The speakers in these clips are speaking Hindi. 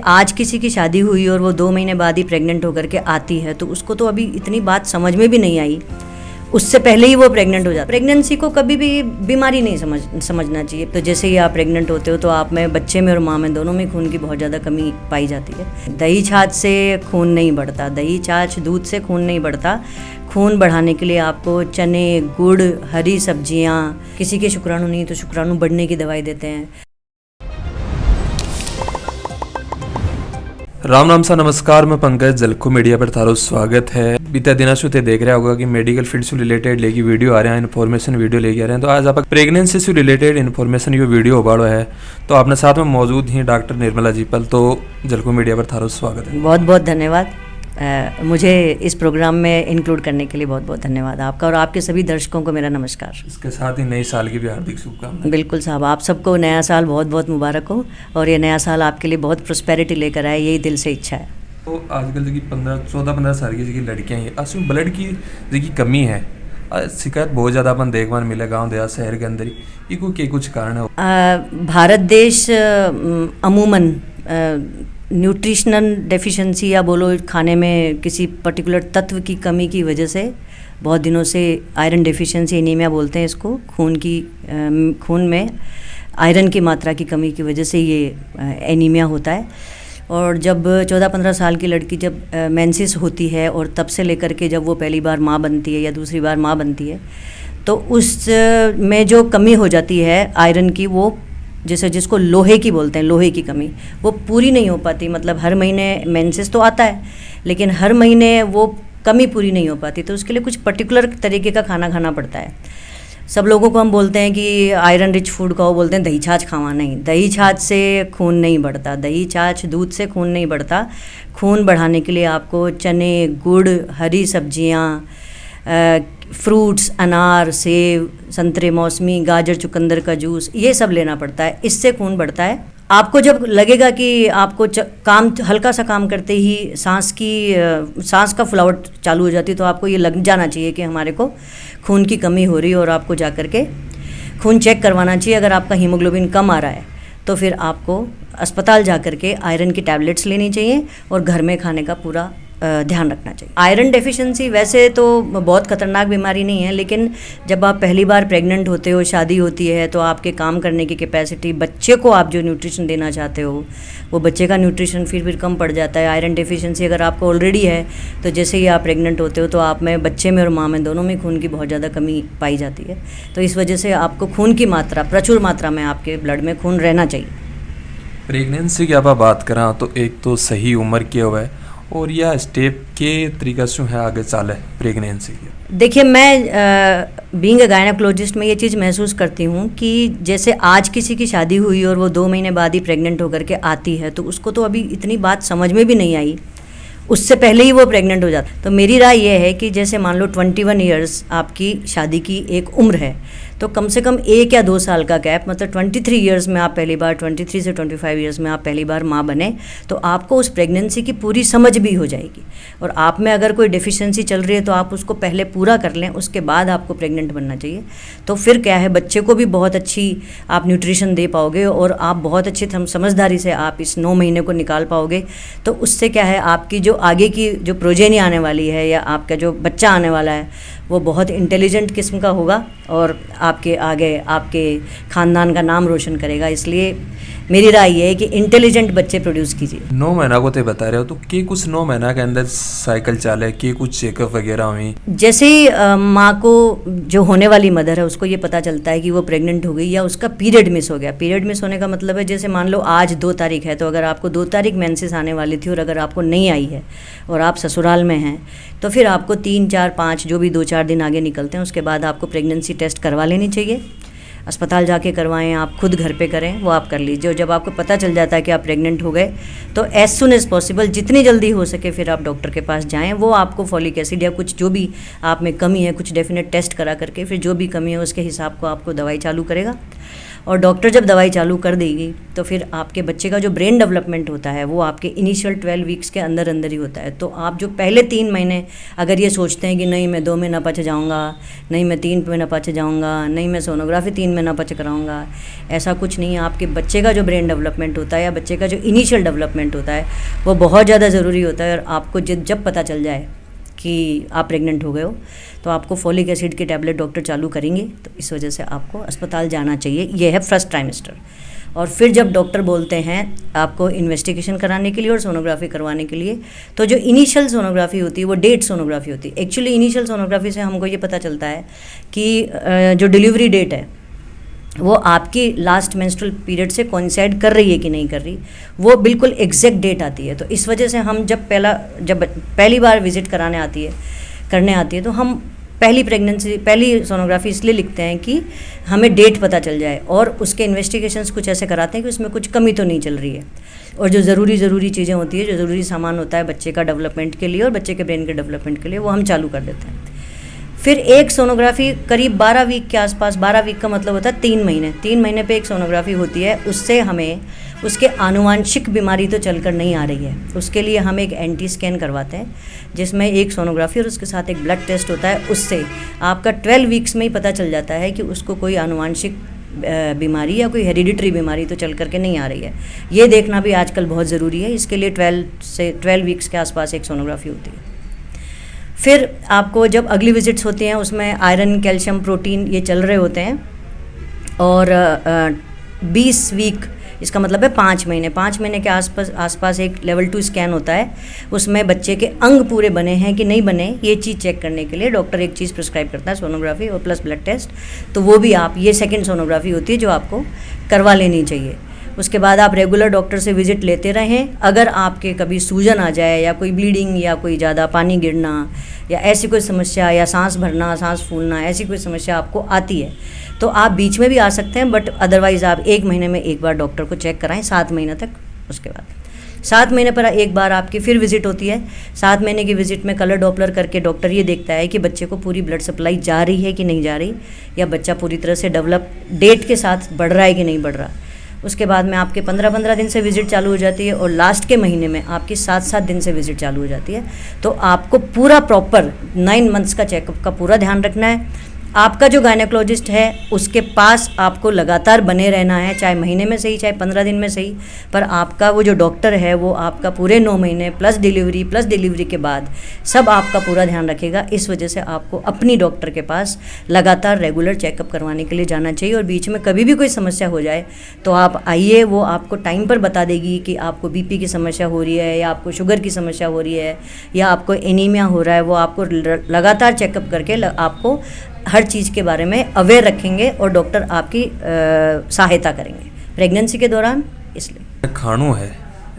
आज किसी की शादी हुई और वो 2 महीने बाद ही प्रेग्नेंट होकर के आती है तो उसको तो अभी इतनी बात समझ में भी नहीं आई, उससे पहले ही वो प्रेग्नेंट हो जाता है। प्रेगनेंसी को कभी भी बीमारी नहीं समझना चाहिए। तो जैसे ही आप प्रेग्नेंट होते हो तो आप में, बच्चे में और माँ में दोनों में खून की बहुत ज़्यादा कमी पाई जाती है। दही छाछ से खून नहीं बढ़ता, दही छाछ दूध से खून नहीं बढ़ता। खून बढ़ाने के लिए आपको चने, गुड़, हरी सब्जियाँ, किसी के शुक्राणु नहीं तो शुक्राणु बढ़ने की दवाई देते हैं। राम राम सा नमस्कार। मैं पंकज, जलको मीडिया पर थारो स्वागत है। बीते दिनों से देख रहा होगा कि मेडिकल फील्ड से रिलेटेड लेके वीडियो आ रहे हैं, इन्फॉर्मेशन वीडियो लेके आ रहे हैं। तो आज आप प्रेगनेंसी से रिलेटेड इन्फॉर्मेशन ये वीडियो उबाड़ो है। तो आपने साथ में मौजूद ही डॉक्टर निर्मला जीपल। तो जलको मीडिया पर थारो स्वागत है। बहुत बहुत धन्यवाद। मुझे इस प्रोग्राम में इंक्लूड करने के लिए बहुत बहुत धन्यवाद आपका, और आपके सभी दर्शकों को मेरा नमस्कार। इसके साथ ही नए साल की भी हार्दिक शुभकामनाएं। बिल्कुल साहब, आप सबको नया साल बहुत बहुत मुबारक हो और ये नया साल आपके लिए बहुत प्रोस्पेरिटी लेकर आए, यही दिल से इच्छा है। तो आजकल जो 14-15 साल की जो लड़कियाँ हैं, असली ब्लड की जो कमी है, शिकायत बहुत ज़्यादा अपन देखने मिले गांव देहात शहर के अंदर ही। ये कुछ कारण है? भारत देश अमूमन न्यूट्रिशनल डेफिशिएंसी या बोलो खाने में किसी पर्टिकुलर तत्व की कमी की वजह से बहुत दिनों से आयरन डेफिशिएंसी, एनीमिया बोलते हैं इसको, खून में आयरन की मात्रा की कमी की वजह से ये एनीमिया होता है। और जब 14-15 साल की लड़की जब मेंसेस होती है और तब से लेकर के जब वो पहली बार माँ बनती है या दूसरी बार माँ बनती है तो उस में जो कमी हो जाती है आयरन की, वो जैसे जिसको लोहे की बोलते हैं, लोहे की कमी, वो पूरी नहीं हो पाती। मतलब हर महीने मेंसेस तो आता है लेकिन हर महीने वो कमी पूरी नहीं हो पाती, तो उसके लिए कुछ पर्टिकुलर तरीके का खाना खाना पड़ता है। सब लोगों को हम बोलते हैं कि आयरन रिच फूड खाओ, बोलते हैं दही छाछ खावा, नहीं, दही छाछ से खून नहीं बढ़ता, दही छाछ दूध से खून नहीं बढ़ता। खून बढ़ाने के लिए आपको चने, गुड़, हरी सब्जियाँ, फ्रूट्स, अनार, सेब, संतरे, मौसमी, गाजर, चुकंदर का जूस, ये सब लेना पड़ता है, इससे खून बढ़ता है। आपको जब लगेगा कि आपको काम हल्का सा काम करते ही सांस का फुलावट चालू हो जाती है तो आपको ये लग जाना चाहिए कि हमारे को खून की कमी हो रही है, और आपको जा कर के खून चेक करवाना चाहिए। अगर आपका हीमोग्लोबिन कम आ रहा है तो फिर आपको अस्पताल जा कर के आयरन की टैबलेट्स लेनी चाहिए और घर में खाने का पूरा ध्यान रखना चाहिए। आयरन डेफिशिएंसी वैसे तो बहुत खतरनाक बीमारी नहीं है, लेकिन जब आप पहली बार प्रेग्नेंट होते हो, शादी होती है, तो आपके काम करने की कैपेसिटी, बच्चे को आप जो न्यूट्रिशन देना चाहते हो वो बच्चे का न्यूट्रिशन फिर कम पड़ जाता है। आयरन डेफिशिएंसी अगर आपको ऑलरेडी है तो जैसे ही आप प्रेग्नेंट होते हो तो आप में, बच्चे में और माँ में दोनों में खून की बहुत ज़्यादा कमी पाई जाती है। तो इस वजह से आपको खून की मात्रा, प्रचुर मात्रा में आपके ब्लड में खून रहना चाहिए। प्रेगनेंसी की आप बात करें तो एक तो सही उम्र के हुआ है और यह स्टेप के तरीका से है आगे चाले प्रेगनेंसी की। देखिए, मैं बीइंग अ गायनेकोलॉजिस्ट में ये चीज़ महसूस करती हूँ कि जैसे आज किसी की शादी हुई और वो 2 महीने बाद ही प्रेग्नेंट होकर के आती है तो उसको तो अभी इतनी बात समझ में भी नहीं आई, उससे पहले ही वो प्रेग्नेंट हो जाता है। तो मेरी राय ये है कि जैसे मान लो 21 ईयर्स आपकी शादी की एक उम्र है, तो कम से कम 1 या 2 साल का गैप, मतलब 23 ईयर्स में आप पहली बार, 23 से 25 ईयर्स में आप पहली बार माँ बने तो आपको उस प्रेगनेंसी की पूरी समझ भी हो जाएगी। और आप में अगर कोई डेफिशिएंसी चल रही है तो आप उसको पहले पूरा कर लें, उसके बाद आपको प्रेग्नेंट बनना चाहिए। तो फिर क्या है, बच्चे को भी बहुत अच्छी आप न्यूट्रिशन दे पाओगे और आप बहुत अच्छी समझदारी से आप इस 9 महीने को निकाल पाओगे। तो उससे क्या है, आपकी जो आगे की जो प्रोजेनी आने वाली है या आपका जो बच्चा आने वाला है वो बहुत इंटेलिजेंट किस्म का होगा और आपके आगे आपके ख़ानदान का नाम रोशन करेगा। इसलिए मेरी राय ये है कि इंटेलिजेंट बच्चे प्रोड्यूस कीजिए। 9 महीना को तो बता रहे हो, तो कि कुछ 9 महीना के अंदर साइकिल चाले कि कुछ चेकअप वगैरह हुई? जैसे ही माँ को, जो होने वाली मदर है, उसको ये पता चलता है कि वो प्रेग्नेंट हो गई या उसका पीरियड मिस हो गया। पीरियड मिस होने का मतलब है, जैसे मान लो आज 2 तारीख है, तो अगर आपको 2 तारीख मेंसेस आने वाली थी और अगर आपको नहीं आई है और आप ससुराल में हैं तो फिर आपको 3, 4, 5 जो भी 2-4 दिन आगे निकलते हैं उसके बाद आपको प्रेगनेंसी टेस्ट करवा लेनी चाहिए। अस्पताल जाके करवाएं, आप खुद घर पे करें, वो आप कर लीजिए। और जब आपको पता चल जाता है कि आप प्रेग्नेंट हो गए तो एज सुन एज पॉसिबल, जितनी जल्दी हो सके, फिर आप डॉक्टर के पास जाएं। वो आपको फॉलिक एसिड या कुछ जो भी आप में कमी है, कुछ डेफिनेट टेस्ट करा करके फिर जो भी कमी है उसके हिसाब को आपको दवाई चालू करेगा। और डॉक्टर जब दवाई चालू कर देगी तो फिर आपके बच्चे का जो ब्रेन डेवलपमेंट होता है वो आपके इनिशियल 12 वीक्स के अंदर अंदर ही होता है। तो आप जो पहले 3 महीने अगर ये सोचते हैं कि नहीं मैं 2 महीना पच जाऊँगा, नहीं मैं 3 महीना पच जाऊँगा, नहीं मैं सोनोग्राफी 3 महीना पच कराऊँगा, ऐसा कुछ नहीं है। आपके बच्चे का जो ब्रेन डेवलपमेंट होता है या बच्चे का जो इनिशियल डेवलपमेंट होता है वो बहुत ज़्यादा ज़रूरी होता है। और आपको जब पता चल जाए कि आप प्रेग्नेंट हो गए हो तो आपको फॉलिक एसिड की टैबलेट डॉक्टर चालू करेंगे, तो इस वजह से आपको अस्पताल जाना चाहिए। ये है फर्स्ट ट्राइमेस्टर। और फिर जब डॉक्टर बोलते हैं आपको इन्वेस्टिगेशन कराने के लिए और सोनोग्राफी करवाने के लिए, तो जो इनिशियल सोनोग्राफी होती है वो डेट सोनोग्राफी होती है। एक्चुअली इनिशियल सोनोग्राफी से हमको ये पता चलता है कि जो डिलीवरी डेट है वो आपकी लास्ट मेंस्ट्रुअल पीरियड से कोइंसाइड कर रही है कि नहीं कर रही, वो बिल्कुल एग्जैक्ट डेट आती है। तो इस वजह से हम जब पहली बार विजिट करने आती है तो हम पहली सोनोग्राफी इसलिए लिखते हैं कि हमें डेट पता चल जाए और उसके इन्वेस्टिगेशंस कुछ ऐसे कराते हैं कि उसमें कुछ कमी तो नहीं चल रही है। और जो ज़रूरी चीज़ें होती है, जो ज़रूरी सामान होता है बच्चे का डेवलपमेंट के लिए और बच्चे के ब्रेन के डेवलपमेंट के लिए, वो हम चालू कर देते हैं। फिर एक सोनोग्राफी करीब 12 वीक के आसपास, 12 वीक का मतलब होता है 3 महीने, 3 महीने पे एक सोनोग्राफी होती है। उससे हमें उसके आनुवांशिक बीमारी तो चलकर नहीं आ रही है, उसके लिए हम एक एंटी स्कैन करवाते हैं जिसमें एक सोनोग्राफी और उसके साथ एक ब्लड टेस्ट होता है। उससे आपका 12 वीक्स में ही पता चल जाता है कि उसको कोई आनुवांशिक बीमारी या कोई हेरिडिटरी बीमारी तो चल करके नहीं आ रही है। ये देखना भी आजकल बहुत ज़रूरी है। इसके लिए 12 वीक्स के आसपास एक सोनोग्राफी होती है। फिर आपको जब अगली विजिट्स होती हैं उसमें आयरन, कैल्शियम, प्रोटीन ये चल रहे होते हैं। और 20 वीक, इसका मतलब है 5 महीने, 5 महीने के आसपास एक लेवल 2 स्कैन होता है। उसमें बच्चे के अंग पूरे बने हैं कि नहीं बने, ये चीज़ चेक करने के लिए डॉक्टर एक चीज़ प्रिस्क्राइब करता है, सोनोग्राफी और प्लस ब्लड टेस्ट। तो वो भी आप, ये सेकेंड सोनोग्राफी होती है जो आपको करवा लेनी चाहिए। उसके बाद आप रेगुलर डॉक्टर से विजिट लेते रहें। अगर आपके कभी सूजन आ जाए या कोई ब्लीडिंग या कोई ज़्यादा पानी गिरना या ऐसी कोई समस्या, या सांस भरना, सांस फूलना, ऐसी कोई समस्या आपको आती है तो आप बीच में भी आ सकते हैं। बट अदरवाइज़ आप 1 महीने में एक बार डॉक्टर को चेक कराएं, 7 महीने तक। उसके बाद 7 महीने पर एक बार आपकी फिर विजिट होती है। 7 महीने की विजिट में कलर डॉपलर करके डॉक्टर ये देखता है कि बच्चे को पूरी ब्लड सप्लाई जा रही है कि नहीं जा रही, या बच्चा पूरी तरह से डेवलप डेट के साथ बढ़ रहा है कि नहीं बढ़ रहा। उसके बाद में आपके 15-15 दिन से विज़िट चालू हो जाती है और लास्ट के महीने में आपकी 7-7 दिन से विज़िट चालू हो जाती है। तो आपको पूरा प्रॉपर 9 मंथ्स का चेकअप का पूरा ध्यान रखना है। आपका जो गायनेकोलॉजिस्ट है उसके पास आपको लगातार बने रहना है, चाहे महीने में सही चाहे 15 दिन में सही, पर आपका वो जो डॉक्टर है वो आपका पूरे 9 महीने प्लस डिलीवरी के बाद सब आपका पूरा ध्यान रखेगा। इस वजह से आपको अपनी डॉक्टर के पास लगातार रेगुलर चेकअप करवाने के लिए जाना चाहिए। और बीच में कभी भी कोई समस्या हो जाए तो आप आइए, वो आपको टाइम पर बता देगी कि आपको बीपी की समस्या हो रही है या आपको शुगर की समस्या हो रही है या आपको एनीमिया हो रहा है। वो आपको लगातार चेकअप करके आपको हर चीज़ के बारे में अवेयर रखेंगे और डॉक्टर आपकी सहायता करेंगे प्रेगनेंसी के दौरान। इसलिए खानों है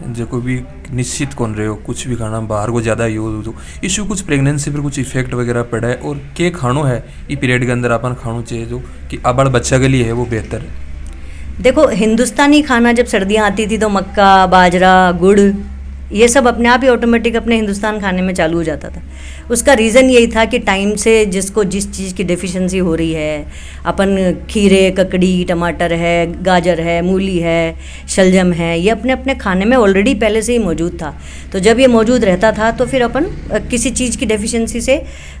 जो कोई भी निश्चित कौन रहे हो, कुछ भी खाना बाहर को ज़्यादा यूज हो, इशू कुछ प्रेगनेंसी पर कुछ इफेक्ट वगैरह पड़ा है, और के खानों है ये पीरियड के अंदर अपन खानों चाहिए जो कि अबड़ बच्चा के लिए है वो बेहतर है। देखो, हिंदुस्तानी खाना जब सर्दियाँ आती थी तो मक्का, बाजरा, गुड़, ये सब अपने आप ही ऑटोमेटिक अपने हिंदुस्तान खाने में चालू हो जाता था। उसका रीज़न यही था कि टाइम से जिसको जिस चीज़ की डेफिशिएंसी हो रही है, अपन खीरे, ककड़ी, टमाटर है, गाजर है, मूली है, शलजम है, ये अपने अपने खाने में ऑलरेडी पहले से ही मौजूद था। तो जब ये मौजूद रहता था तो फिर अपन किसी चीज़ की डेफिशिएंसी से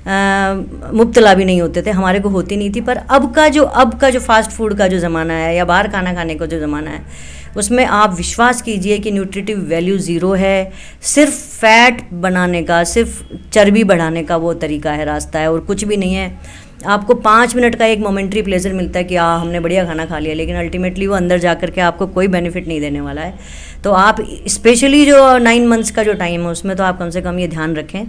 मुब्तला भी नहीं होते थे, हमारे को होती नहीं थी। पर अब का जो फास्ट फूड का जो ज़माना है या बाहर खाना खाने का जो ज़माना है, उसमें आप विश्वास कीजिए कि न्यूट्रिटिव वैल्यू ज़ीरो है। सिर्फ फैट बनाने का, सिर्फ चर्बी बढ़ाने का वो तरीका है, रास्ता है, और कुछ भी नहीं है। आपको 5 मिनट का एक मोमेंट्री प्लेजर मिलता है कि हमने बढ़िया खाना खा लिया, लेकिन अल्टीमेटली वो अंदर जा कर के आपको कोई बेनिफिट नहीं देने वाला है। तो आप स्पेशली जो 9 मंथ्स का जो टाइम है उसमें तो आप कम से कम ये ध्यान रखें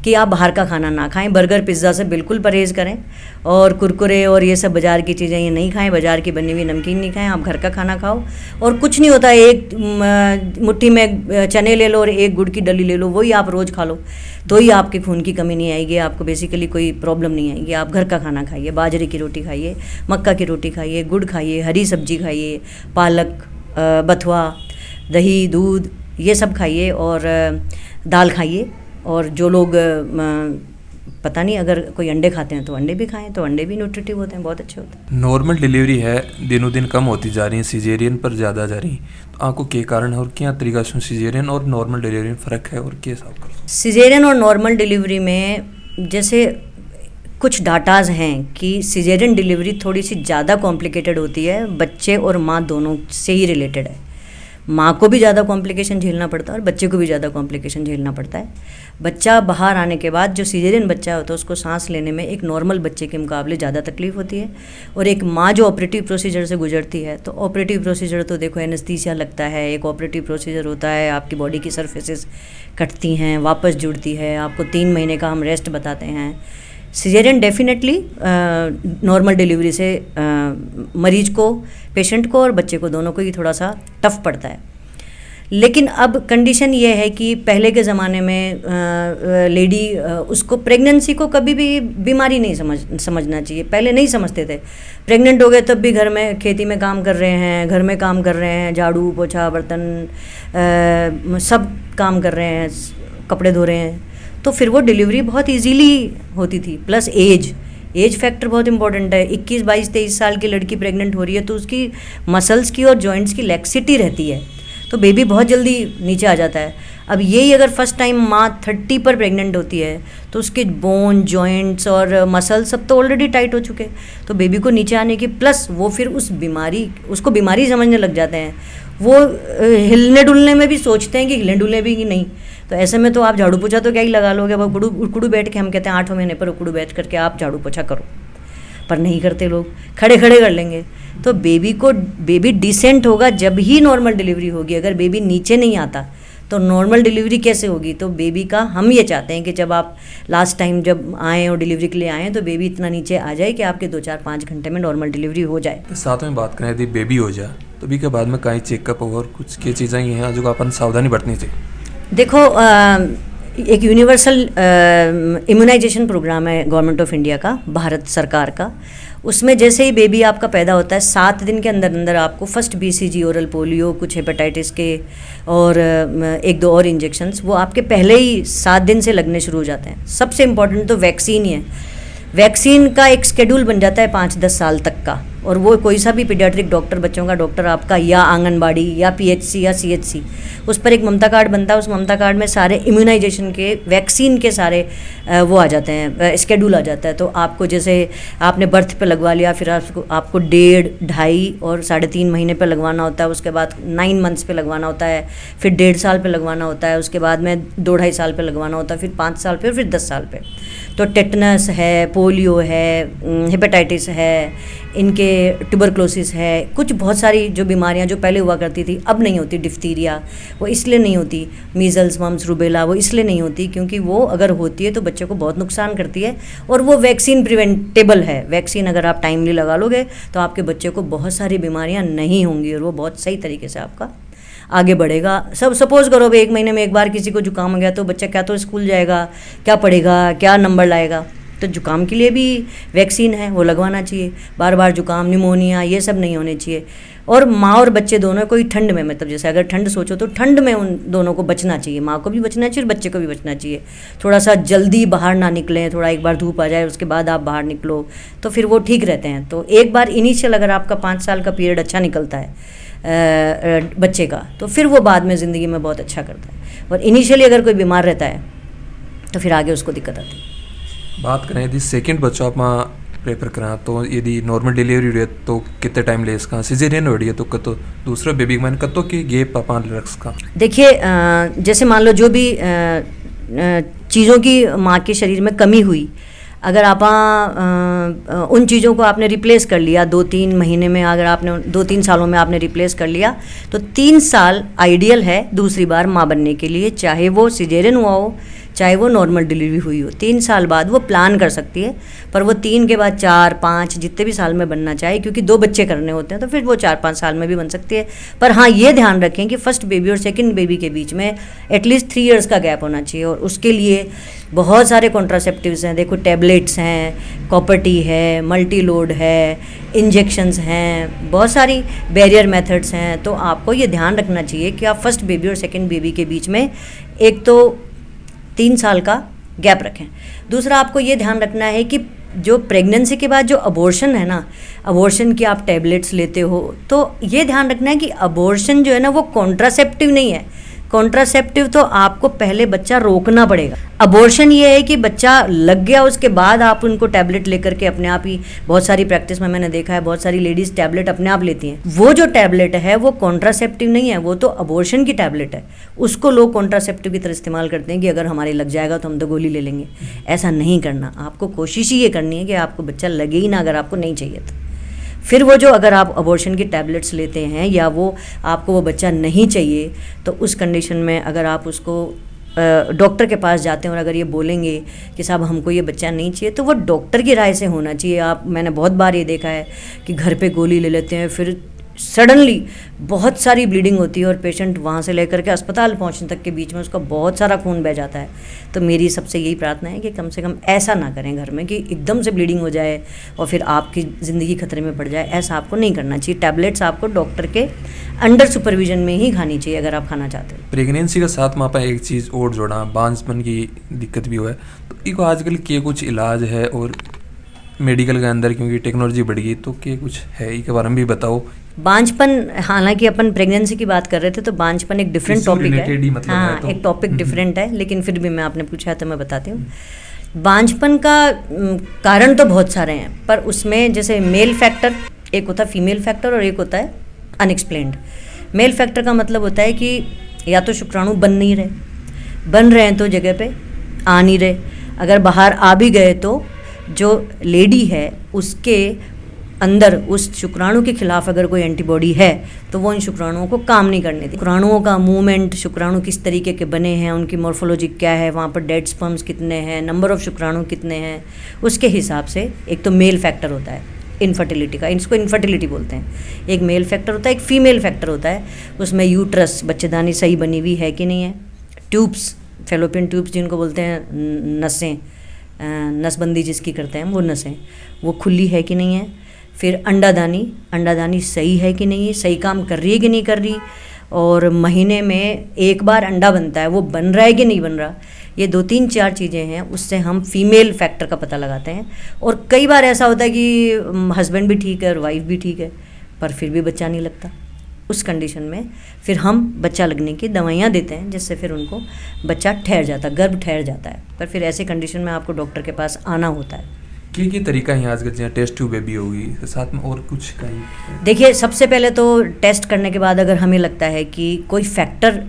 कि आप बाहर का खाना ना खाएं। बर्गर, पिज़्ज़ा से बिल्कुल परहेज़ करें, और कुरकुरे और ये सब बाज़ार की चीज़ें ये नहीं खाएं, बाज़ार की बनी हुई नमकीन नहीं खाएं। आप घर का खाना खाओ, और कुछ नहीं होता, एक मुट्ठी में चने ले लो और एक गुड़ की डली ले लो, वही आप रोज़ खा लो, तो ही आपके खून की कमी नहीं आएगी, आपको बेसिकली कोई प्रॉब्लम नहीं आएगी। आप घर का खाना खाइए, बाजरे की रोटी खाइए, मक्का की रोटी खाइए, गुड़ खाइए, हरी सब्जी खाइए, पालक, बथुआ, दही, दूध, ये सब खाइए, और दाल खाइए। और जो लोग पता नहीं, अगर कोई अंडे खाते हैं तो अंडे भी खाएं, तो अंडे भी न्यूट्रिटिव होते हैं, बहुत अच्छे होते हैं। नॉर्मल डिलीवरी है दिनों दिन कम होती जा रही है, सिजेरियन पर ज़्यादा जा रही, तो आपको क्या कारण है और क्या तरीका से सिजेरियन और नॉर्मल डिलीवरी में फ़र्क है और क्या हिसाब कर? सिजेरियन और नॉर्मल डिलीवरी में जैसे कुछ डाटाज हैं कि सिजेरियन डिलीवरी थोड़ी सी ज़्यादा कॉम्प्लिकेटेड होती है, बच्चे और माँ दोनों से ही रिलेटेड है। माँ को भी ज़्यादा कॉम्प्लिकेशन झेलना पड़ता है और बच्चे को भी ज़्यादा कॉम्प्लिकेशन झेलना पड़ता है। बच्चा बाहर आने के बाद जो सिजेरियन बच्चा होता है उसको सांस लेने में एक नॉर्मल बच्चे के मुकाबले ज़्यादा तकलीफ होती है। और एक माँ जो ऑपरेटिव प्रोसीजर से गुजरती है, तो ऑपरेटिव प्रोसीजर तो देखो एनेस्थीसिया लगता है, एक ऑपरेटिव प्रोसीजर होता है, आपकी बॉडी की सर्फेसेस कटती हैं, वापस जुड़ती है, आपको 3 महीने का हम रेस्ट बताते हैं। सिजेरियन डेफिनेटली नॉर्मल डिलीवरी से मरीज को, पेशेंट को और बच्चे को, दोनों को ही थोड़ा सा टफ पड़ता है। लेकिन अब कंडीशन ये है कि पहले के ज़माने में लेडी उसको प्रेगनेंसी को कभी भी बीमारी नहीं समझना चाहिए। पहले नहीं समझते थे, प्रेग्नेंट हो गए तब भी घर में खेती में काम कर रहे हैं, घर में काम कर रहे हैं, झाड़ू पोछा बर्तन सब काम कर रहे हैं, कपड़े धो रहे हैं, तो फिर वो डिलीवरी बहुत इजीली होती थी। प्लस एज फैक्टर बहुत इंपॉर्टेंट है। 21, 22, 23 साल की लड़की प्रेग्नेंट हो रही है तो उसकी मसल्स की और जॉइंट्स की लैक्सिटी रहती है, तो बेबी बहुत जल्दी नीचे आ जाता है। अब यही अगर फर्स्ट टाइम माँ 30 पर प्रेग्नेंट होती है तो उसके बोन, जॉइंट्स और मसल सब तो ऑलरेडी टाइट हो चुके, तो बेबी को नीचे आने की, प्लस वो फिर उसको बीमारी समझने लग जाते हैं। वो हिलने डुलने में भी सोचते हैं कि हिले डुलने भी कि नहीं, तो ऐसे में तो आप झाड़ू पोछा तो क्या ही लगा लोगे। अब उकड़ू बैठ के, हम कहते हैं 8वें महीने पर उकड़ू बैठ करके आप झाड़ू पोछा करो, पर नहीं करते लोग, खड़े खड़े कर लेंगे। तो बेबी डिसेंट होगा जब ही नॉर्मल डिलीवरी होगी। अगर बेबी नीचे नहीं आता तो नॉर्मल डिलीवरी कैसे होगी? तो बेबी का हम ये चाहते हैं कि जब आप लास्ट टाइम जब आएँ और डिलीवरी के लिए आएँ तो बेबी इतना नीचे आ जाए कि आपके 2, 4, 5 घंटे में नॉर्मल डिलीवरी हो जाए। साथ में बात करें यदि बेबी हो जाए तो भी के बाद में कहीं चेकअप हो और कुछ क्या चीज़ें ये हैं जो अपन सावधानी बरतनी चाहिए? देखो, एक यूनिवर्सल इम्यूनाइजेशन प्रोग्राम है गवर्नमेंट ऑफ इंडिया का, भारत सरकार का। उसमें जैसे ही बेबी आपका पैदा होता है 7 दिन के अंदर अंदर आपको फर्स्ट BCG, ओरल पोलियो, कुछ हेपेटाइटिस के और 1-2 और इंजेक्शंस वो आपके पहले ही 7 दिन से लगने शुरू हो जाते हैं। सबसे इम्पॉर्टेंट तो वैक्सीन ही है। वैक्सीन का एक शेड्यूल बन जाता है 5-10 साल तक का, और वो कोई सा भी पीडियाट्रिक डॉक्टर, बच्चों का डॉक्टर आपका, या आंगनबाड़ी या PHC या CHC, उस पर एक ममता कार्ड बनता है। उस ममता कार्ड में सारे इम्यूनाइजेशन के, वैक्सीन के सारे वो आ जाते हैं, शेड्यूल आ जाता है। तो आपको जैसे आपने बर्थ पे लगवा लिया, फिर आपको 1.5, 2.5 और 3.5 महीने पे लगवाना होता है, उसके बाद 9 मंथ्स पे लगवाना होता है, फिर 1.5 साल पे लगवाना होता है, उसके बाद में 2-2.5 साल पे लगवाना होता है, फिर 5 साल पे और फिर 10 साल पे। तो टेटनस है, पोलियो है, हेपेटाइटिस है, इनके ट्यूबरक्लोसिस है, कुछ बहुत सारी जो बीमारियां जो पहले हुआ करती थी अब नहीं होती। डिफ्थीरिया वो इसलिए नहीं होती, मीज़ल्स, मम्स, रूबेला वो इसलिए नहीं होती क्योंकि वो अगर होती है तो बच्चे को बहुत नुकसान करती है, और वो वैक्सीन प्रिवेंटेबल है। वैक्सीन अगर आप टाइमली लगा लोगे तो आपके बच्चे को बहुत सारी बीमारियां नहीं होंगी और वो बहुत सही तरीके से आपका आगे बढ़ेगा। सब सपोज़ करो 1 महीने में एक बार किसी को जुकाम हो गया तो बच्चा क्या तो स्कूल जाएगा, क्या पढ़ेगा, क्या नंबर लाएगा? तो जुकाम के लिए भी वैक्सीन है, वो लगवाना चाहिए। बार बार जुकाम, निमोनिया ये सब नहीं होने चाहिए। और माँ और बच्चे दोनों को ही ठंड में, मतलब जैसे अगर ठंड सोचो तो ठंड में उन दोनों को बचना चाहिए, माँ को भी बचना चाहिए और बच्चे को भी बचना चाहिए। थोड़ा सा जल्दी बाहर ना निकलें, थोड़ा एक बार धूप आ जाए उसके बाद आप बाहर निकलो तो फिर वो ठीक रहते हैं। तो एक बार इनिशियल अगर आपका 5 साल का पीरियड अच्छा निकलता है बच्चे का, तो फिर वो बाद में ज़िंदगी में बहुत अच्छा करता है। और इनिशियली अगर कोई बीमार रहता है तो फिर आगे उसको दिक्कत आती है। बात करें यदि सेकंड बच्चा आप प्रेफर करा तो यदि नॉर्मल डिलीवरी हो रही है तो कितने टाइम ले इसका, सिजेरियन हो रही है तो कतो दूसरा बेबी मैंने कतो की गेप पापा रख सका? देखिए, जैसे मान लो जो भी चीज़ों की माँ के शरीर में कमी हुई, अगर आप उन चीज़ों को आपने रिप्लेस कर लिया 2-3 महीने में, अगर आपने 2-3 सालों में आपने रिप्लेस कर लिया तो 3 साल आइडियल है दूसरी बार माँ बनने के लिए, चाहे वो सिजेरियन हुआ हो चाहे वो नॉर्मल डिलीवरी हुई हो। 3 साल बाद वो प्लान कर सकती है, पर वो 3 के बाद 4-5 जितने भी साल में बनना चाहे, क्योंकि 2 बच्चे करने होते हैं तो फिर वो 4-5 साल में भी बन सकती है। पर हाँ, ये ध्यान रखें कि फर्स्ट बेबी और सेकंड बेबी के बीच में एटलीस्ट 3 इयर्स का गैप होना चाहिए, और उसके लिए बहुत सारे कॉन्ट्रासेप्टिव्स हैं। देखो, टैबलेट्स हैं, कॉपर टी है, मल्टी लोड है, इंजेक्शंस हैं, बहुत सारी बैरियर मेथड्स हैं। तो आपको ये ध्यान रखना चाहिए कि आप फर्स्ट बेबी और सेकंड बेबी के बीच में एक तो 3 साल का गैप रखें। दूसरा, आपको ये ध्यान रखना है कि जो प्रेगनेंसी के बाद जो अबॉर्शन है ना, अबॉर्शन की आप टैबलेट्स लेते हो, तो ये ध्यान रखना है कि अबॉर्शन जो है ना वो कॉन्ट्रासेप्टिव नहीं है। कॉन्ट्रासेप्टिव तो आपको पहले बच्चा रोकना पड़ेगा। अबॉर्शन ये है कि बच्चा लग गया, उसके बाद आप उनको टैबलेट लेकर के अपने आप ही, बहुत सारी प्रैक्टिस में मैंने देखा है बहुत सारी लेडीज़ टैबलेट अपने आप लेती हैं। वो जो टैबलेट है वो कॉन्ट्रासेप्टिव नहीं है, वो तो अबॉर्शन की टैबलेट है। उसको लोग कॉन्ट्रासेप्टिव की तरह इस्तेमाल करते हैं कि अगर हमारे लग जाएगा तो हम तो गोली ले लेंगे। ऐसा नहीं करना, आपको कोशिश ही ये करनी है कि आपको बच्चा लगे ही ना, अगर आपको नहीं चाहिए तो। फिर वो जो अगर आप अबॉर्शन की टैबलेट्स लेते हैं या वो आपको वो बच्चा नहीं चाहिए, तो उस कंडीशन में अगर आप उसको डॉक्टर के पास जाते हैं और अगर ये बोलेंगे कि साहब हमको ये बच्चा नहीं चाहिए, तो वो डॉक्टर की राय से होना चाहिए। मैंने बहुत बार ये देखा है कि घर पे गोली ले लेते हैं, फिर सडनली बहुत सारी ब्लीडिंग होती है और पेशेंट वहाँ से लेकर के अस्पताल पहुँचने तक के बीच में उसका बहुत सारा खून बह जाता है। तो मेरी सबसे यही प्रार्थना है कि कम से कम ऐसा ना करें घर में कि एकदम से ब्लीडिंग हो जाए और फिर आपकी ज़िंदगी खतरे में पड़ जाए। ऐसा आपको नहीं करना चाहिए। टैबलेट्स आपको डॉक्टर के अंडर सुपरविजन में ही खानी चाहिए अगर आप खाना चाहते हो। प्रेगनेंसी का साथ में आप एक चीज़ और जोड़ा, बांझपन की दिक्कत भी हुआ है, तो इको आजकल के कुछ इलाज है और मेडिकल के अंदर क्योंकि टेक्नोलॉजी बढ़ गई तो के कुछ है, इसके बारे में भी बताओ। बांझपन, हालांकि अपन प्रेगनेंसी की बात कर रहे थे तो बांझपन एक डिफरेंट टॉपिक है। मतलब हाँ, एक टॉपिक डिफरेंट है, लेकिन फिर भी मैं आपने पूछा तो मैं बताती हूँ। बांझपन का कारण तो बहुत सारे हैं, पर उसमें जैसे मेल फैक्टर एक होता है, फीमेल फैक्टर, और एक होता है अनएक्सप्लेन्ड। मेल फैक्टर का मतलब होता है कि या तो शुक्राणु बन नहीं रहे, बन रहे हैं तो जगह पे आ नहीं रहे, अगर बाहर आ भी गए तो जो लेडी है उसके अंदर उस शुक्राणु के खिलाफ अगर कोई एंटीबॉडी है तो वो इन शुक्राणुओं को काम नहीं करने देती। शुक्राणुओं का मूवमेंट, शुक्राणु किस तरीके के बने हैं, उनकी मॉर्फोलॉजी क्या है, वहाँ पर डेड स्पर्म्स कितने हैं, नंबर ऑफ शुक्राणु कितने हैं, उसके हिसाब से एक तो मेल फैक्टर होता है इनफर्टिलिटी का, इसको इनफर्टिलिटी बोलते हैं। एक मेल फैक्टर होता है, एक फीमेल फैक्टर होता है। उसमें यूट्रस, बच्चेदानी सही बनी हुई है कि नहीं है, ट्यूब्स, फेलोपियन ट्यूब्स जिनको बोलते हैं, नसें, नसबंदी जिसकी करते हैं वो नसें, वो खुली है कि नहीं है। फिर अंडादानी, अंडादानी सही है कि नहीं है, सही काम कर रही है कि नहीं कर रही, और महीने में एक बार अंडा बनता है वो बन रहा है कि नहीं बन रहा। ये 2-3-4 चीज़ें हैं, उससे हम फीमेल फैक्टर का पता लगाते हैं। और कई बार ऐसा होता है कि हस्बैंड भी ठीक है और वाइफ भी ठीक है पर फिर भी बच्चा नहीं लगता। उस कंडीशन में फिर हम बच्चा लगने की दवाइयाँ देते हैं जिससे फिर उनको बच्चा ठहर जाता है, गर्भ ठहर जाता है। पर फिर ऐसे कंडीशन में आपको डॉक्टर के पास आना होता है। की तरीका है आजकल, जहाँ टेस्ट ट्यूब बेबी होगी, साथ में और कुछ का ही? देखिए, सबसे पहले तो टेस्ट करने के बाद अगर हमें लगता है कि कोई फैक्टर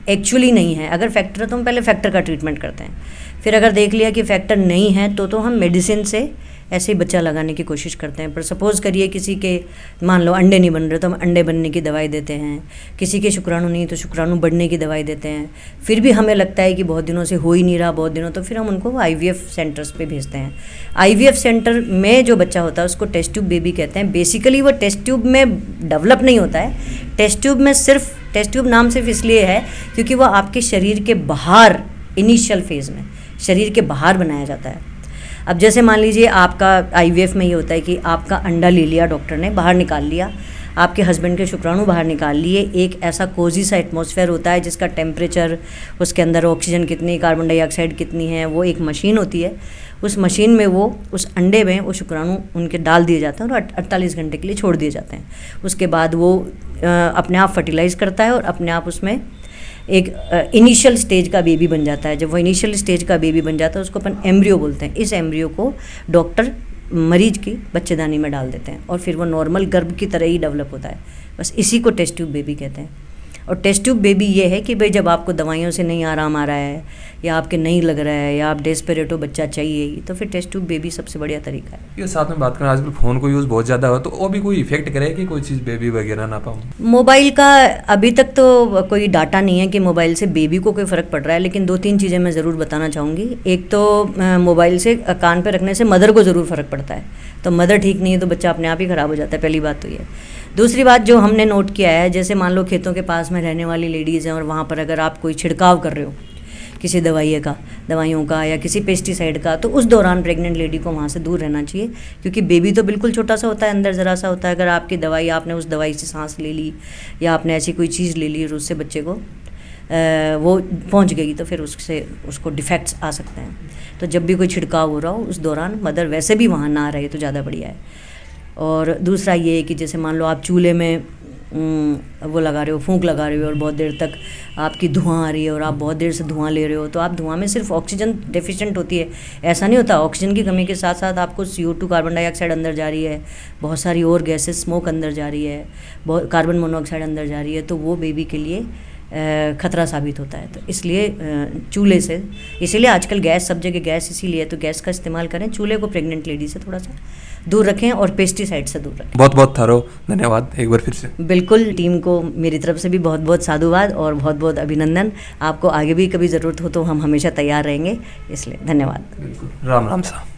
एक्चुअली नहीं है, अगर फैक्टर है तो हम पहले फैक्टर का ट्रीटमेंट करते हैं। फिर अगर देख लिया कि फैक्टर नहीं है तो हम मेडिसिन से ऐसे ही बच्चा लगाने की कोशिश करते हैं। पर सपोज़ करिए किसी के मान लो अंडे नहीं बन रहे तो हम अंडे बनने की दवाई देते हैं, किसी के शुक्राणु नहीं तो शुक्राणु बढ़ने की दवाई देते हैं। फिर भी हमें लगता है कि बहुत दिनों से हो ही नहीं रहा, बहुत दिनों, तो फिर हम उनको IVF सेंटर्स पे भेजते हैं। IVF सेंटर में जो बच्चा होता है उसको टेस्ट ट्यूब बेबी कहते हैं। बेसिकली वो टेस्ट ट्यूब में डेवलप नहीं होता है, टेस्ट ट्यूब में सिर्फ, टेस्ट ट्यूब नाम सिर्फ इसलिए है क्योंकि वो आपके शरीर के बाहर, इनिशियल फेज़ में शरीर के बाहर बनाया जाता है। अब जैसे मान लीजिए आपका IVF में ये होता है कि आपका अंडा ले लिया डॉक्टर ने, बाहर निकाल लिया, आपके हस्बैंड के शुक्राणु बाहर निकाल लिए, एक ऐसा कोजी सा एटमॉस्फेयर होता है जिसका टेम्परेचर, उसके अंदर ऑक्सीजन कितनी, कार्बन डाइऑक्साइड कितनी है, वो एक मशीन होती है। उस मशीन में वो, उस अंडे में वो शुक्राणु उनके डाल दिए जाते हैं और 48 घंटे के लिए छोड़ दिए जाते हैं। उसके बाद वो अपने आप फर्टिलाइज़ करता है और अपने आप उसमें एक इनिशियल स्टेज का बेबी बन जाता है। जब वो इनिशियल स्टेज का बेबी बन जाता है उसको अपन एम्ब्रियो बोलते हैं। इस एम्ब्रियो को डॉक्टर मरीज की बच्चेदानी में डाल देते हैं और फिर वो नॉर्मल गर्भ की तरह ही डेवलप होता है। बस इसी को टेस्ट ट्यूब बेबी कहते हैं। और टेस्ट ट्यूब बेबी ये है कि भाई जब आपको दवाइयों से नहीं आराम आ रहा है या आपके नहीं लग रहा है या आप डेस्परेट हो, बच्चा चाहिए ही, तो फिर टेस्ट ट्यूब बेबी सबसे बढ़िया तरीका है। ये साथ में बात करें, आजकल फ़ोन को यूज़ बहुत ज़्यादा हो तो वो भी कोई इफेक्ट करे कि कोई चीज़ बेबी वगैरह ना पाऊँ? मोबाइल का अभी तक तो कोई डाटा नहीं है कि मोबाइल से बेबी को कोई फ़र्क पड़ रहा है, लेकिन 2-3 चीज़ें मैं ज़रूर बताना चाहूँगी। एक तो मोबाइल से कान पे रखने से मदर को ज़रूर फ़र्क पड़ता है, तो मदर ठीक नहीं है तो बच्चा अपने आप ही ख़राब हो जाता है, पहली बात तो ये। दूसरी बात जो हमने नोट किया है, जैसे मान लो खेतों के पास में रहने वाली लेडीज़ हैं और वहाँ पर अगर आप कोई छिड़काव कर रहे हो किसी दवाइयों का या किसी पेस्टिसाइड का, तो उस दौरान प्रेग्नेंट लेडी को वहाँ से दूर रहना चाहिए, क्योंकि बेबी तो बिल्कुल छोटा सा होता है, अंदर ज़रा सा होता है। अगर आपकी दवाई, आपने उस दवाई से सांस ले ली या आपने ऐसी कोई चीज़ ले ली और उससे बच्चे को वो पहुंच गई तो फिर उसको डिफेक्ट्स आ सकते हैं। तो जब भी कोई छिड़काव हो रहा हो उस दौरान मदर वैसे भी वहाँ ना रहे तो ज़्यादा बढ़िया है। और दूसरा ये है कि जैसे मान लो आप चूल्हे में वो लगा रहे हो, फूंक लगा रहे हो और बहुत देर तक आपकी धुआं आ रही है और आप बहुत देर से धुआं ले रहे हो, तो आप धुआं में सिर्फ ऑक्सीजन डेफिशिएंट होती है, ऐसा नहीं होता। ऑक्सीजन की कमी के साथ साथ आपको CO2 कार्बन डाइऑक्साइड अंदर जा रही है, बहुत सारी और गैसेस स्मोक अंदर जा रही है, बहुत कार्बन मोनोऑक्साइड अंदर जा रही है, तो वो बेबी के लिए खतरा साबित होता है। तो इसलिए चूल्हे से, इसीलिए आजकल गैस सब जगह गैस इसीलिए, तो गैस का इस्तेमाल करें। चूल्हे को प्रेग्नेंट लेडी से थोड़ा सा दूर रखें और पेस्टिसाइड से दूर रखें। बहुत बहुत थारो धन्यवाद एक बार फिर से। बिल्कुल, टीम को मेरी तरफ से भी बहुत बहुत साधुवाद और बहुत बहुत अभिनंदन। आपको आगे भी कभी ज़रूरत हो तो हम हमेशा तैयार रहेंगे, इसलिए धन्यवाद। बिल्कुल, राम राम साहब।